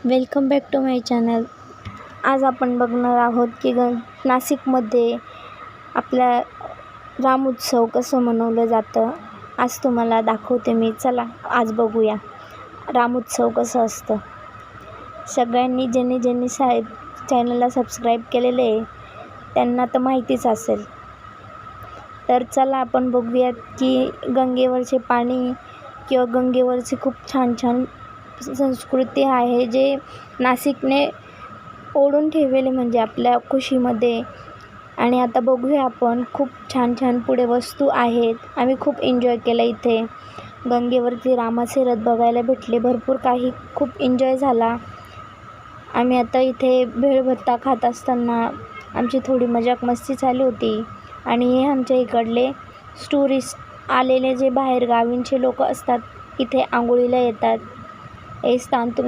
Welcome back to my channel. आज आपण बघणार आहोत की नाशिकमध्ये आपला राम उत्सव कसं मनवलं जातं. आज तुम्हाला दाखवते मी. चला आज बघूया राम उत्सव कसं असतं. सगळ्यांनी ज्यांनी चॅनलला सबस्क्राईब केलेले आहे त्यांना तर माहितीच असेल. तर चला आपण बघूयात की गंगेवरचे पाणी किंवा गंगेवरचे खूप छान संस्कृती आहे जे नाशिकने ओढून ठेवले म्हणजे आपल्या खुशीमध्ये. आणि आता बघूया आपण खूप छान पुढे वस्तू आहेत. आम्ही खूप एन्जॉय केलं इथे. गंगेवरती रामाचे रथ बघायला भेटले. भरपूर काही खूप एन्जॉय झाला. आम्ही आता इथे भेळभत्ता खात असताना आमची थोडी मजाक मस्ती चालू होती. आणि हे आमच्या इकडले टुरिस्ट आलेले जे बाहेर गावींचे लोक असतात इथे आंघोळीला येतात. हे स्थान